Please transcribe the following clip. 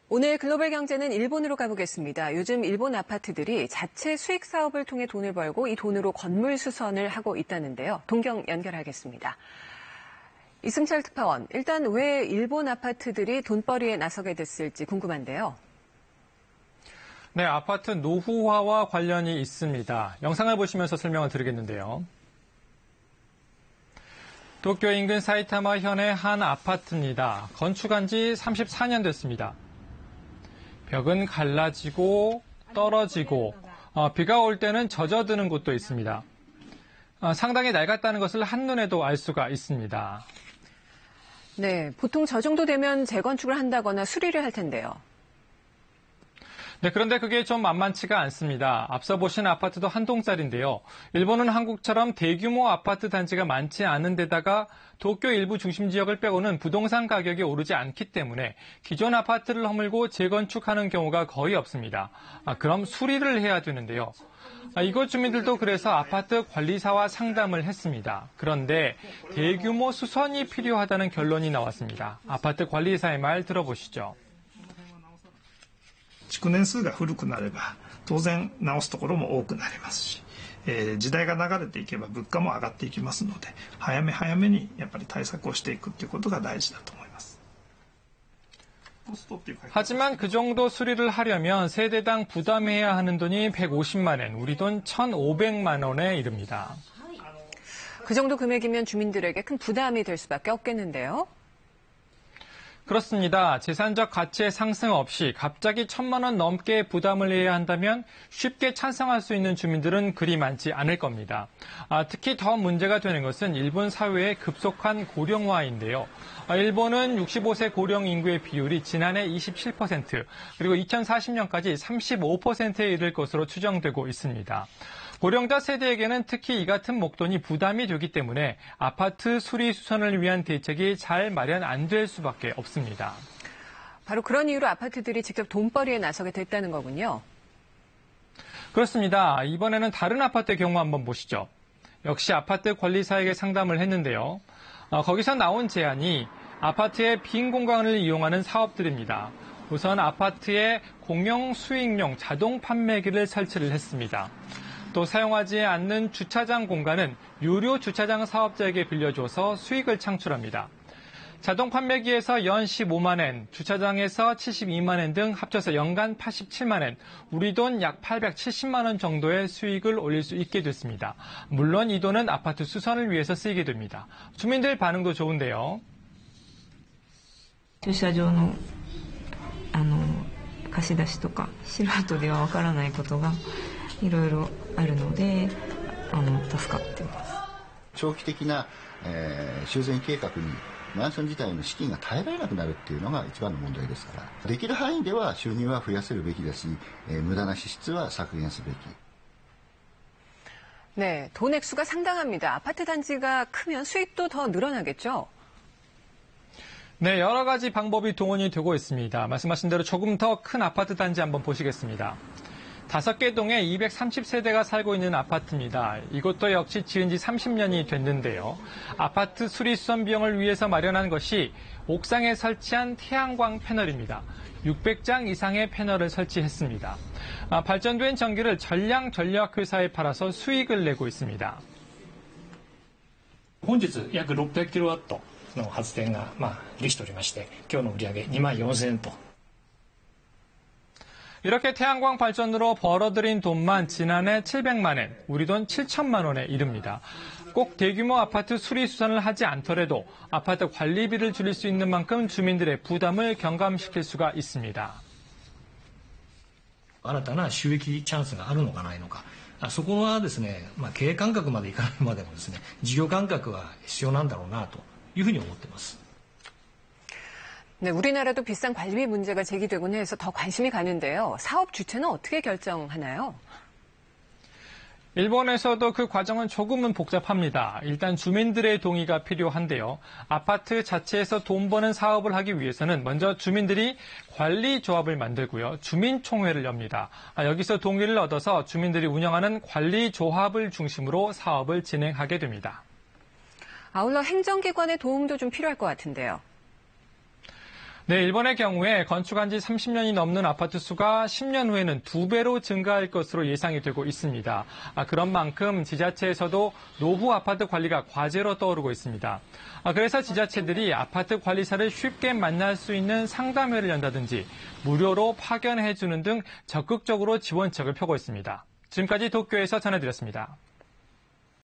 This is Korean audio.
오늘 글로벌 경제는 일본으로 가보겠습니다. 요즘 일본 아파트들이 자체 수익 사업을 통해 돈을 벌고 이 돈으로 건물 수선을 하고 있다는데요. 동경 연결하겠습니다. 이승철 특파원, 일단 왜 일본 아파트들이 돈벌이에 나서게 됐을지 궁금한데요. 네, 아파트 노후화와 관련이 있습니다. 영상을 보시면서 설명을 드리겠는데요. 도쿄 인근 사이타마 현의 한 아파트입니다. 건축한 지 34년 됐습니다. 벽은 갈라지고 떨어지고 비가 올 때는 젖어드는 곳도 있습니다. 상당히 낡았다는 것을 한눈에도 알 수가 있습니다. 네, 보통 저 정도 되면 재건축을 한다거나 수리를 할 텐데요. 네, 그런데 그게 좀 만만치가 않습니다. 앞서 보신 아파트도 한 동짜리인데요. 일본은 한국처럼 대규모 아파트 단지가 많지 않은 데다가 도쿄 일부 중심 지역을 빼고는 부동산 가격이 오르지 않기 때문에 기존 아파트를 허물고 재건축하는 경우가 거의 없습니다. 그럼 수리를 해야 되는데요. 이곳 주민들도 그래서 아파트 관리사와 상담을 했습니다. 그런데 대규모 수선이 필요하다는 결론이 나왔습니다. 아파트 관리사의 말 들어보시죠. 築年数が古くなれば当然直すところも多くなりますし、時代が流れていけば物価も上がっていきますので早め早めにやっぱり対策をしていくということが大事だと思います。 하지만 그 정도 수리를 하려면 세대당 부담해야 하는 돈이 150만 엔, 우리 돈 1,500만 원에 이릅니다. 그 정도 금액이면 주민들에게 큰 부담이 될 수밖에 없겠는데요. 그렇습니다. 재산적 가치의 상승 없이 갑자기 1,000만 원 넘게 부담을 해야 한다면 쉽게 찬성할 수 있는 주민들은 그리 많지 않을 겁니다. 특히 더 문제가 되는 것은 일본 사회의 급속한 고령화인데요. 일본은 65세 고령 인구의 비율이 지난해 27%, 그리고 2040년까지 35%에 이를 것으로 추정되고 있습니다. 고령자 세대에게는 특히 이 같은 목돈이 부담이 되기 때문에 아파트 수리 수선을 위한 대책이 잘 마련 안 될 수밖에 없습니다. 바로 그런 이유로 아파트들이 직접 돈벌이에 나서게 됐다는 거군요. 그렇습니다. 이번에는 다른 아파트의 경우 한번 보시죠. 역시 아파트 관리사에게 상담을 했는데요. 거기서 나온 제안이 아파트의 빈 공간을 이용하는 사업들입니다. 우선 아파트에 공용 수익용 자동 판매기를 설치를 했습니다. 또 사용하지 않는 주차장 공간은 유료 주차장 사업자에게 빌려줘서 수익을 창출합니다. 자동 판매기에서 연 15만 엔, 주차장에서 72만 엔 등 합쳐서 연간 87만 엔, 우리 돈 약 870만 원 정도의 수익을 올릴 수 있게 됐습니다. 물론 이 돈은 아파트 수선을 위해서 쓰이게 됩니다. 주민들 반응도 좋은데요. 駐車場の貸し出しとか素人ではわからないことがいろいろあるので助かっています。長期的な、修繕計画にマンション自体の資金が耐えられなくなるっていうのが一番の問題ですから、できる範囲では収入は増やせるべきだし、無駄な支出は削減すべき。 네, 돈 액수가 상당합니다. 아파트 단지가 크면 수익도 더 늘어나겠죠? 네, 여러 가지 방법이 동원이 되고 있습니다. 말씀하신 대로 조금 더 큰 아파트 단지 한번 보시겠습니다. 5개 동에 230세대가 살고 있는 아파트입니다. 이것도 역시 지은 지 30년이 됐는데요. 아파트 수리 수선 비용을 위해서 마련한 것이 옥상에 설치한 태양광 패널입니다. 600장 이상의 패널을 설치했습니다. 발전된 전기를 전량 전력회사에 팔아서 수익을 내고 있습니다. 本日約 600kW の発電ができておりまして、今日の売り上げ 24,000円と。 이렇게 태양광 발전으로 벌어들인 돈만 지난해 700만 엔, 우리 돈 7천만 원에 이릅니다. 꼭 대규모 아파트 수리 수선을 하지 않더라도 아파트 관리비를 줄일 수 있는 만큼 주민들의 부담을 경감시킬 수가 있습니다. 新たな収益チャンスがあるのかないのか、そこはですね、経営感覚までいかないまでもですね、事業感覚は必要なんだろうなというふうに思っています。 네, 우리나라도 비싼 관리비 문제가 제기되곤 해서 더 관심이 가는데요. 사업 주체는 어떻게 결정하나요? 일본에서도 그 과정은 조금은 복잡합니다. 일단 주민들의 동의가 필요한데요. 아파트 자체에서 돈 버는 사업을 하기 위해서는 먼저 주민들이 관리조합을 만들고요. 주민총회를 엽니다. 여기서 동의를 얻어서 주민들이 운영하는 관리조합을 중심으로 사업을 진행하게 됩니다. 아울러 행정기관의 도움도 좀 필요할 것 같은데요. 네, 일본의 경우에 건축한 지 30년이 넘는 아파트 수가 10년 후에는 2배로 증가할 것으로 예상이 되고 있습니다. 그런 만큼 지자체에서도 노후 아파트 관리가 과제로 떠오르고 있습니다. 그래서 지자체들이 아파트 관리사를 쉽게 만날 수 있는 상담회를 연다든지 무료로 파견해주는 등 적극적으로 지원책을 펴고 있습니다. 지금까지 도쿄에서 전해드렸습니다.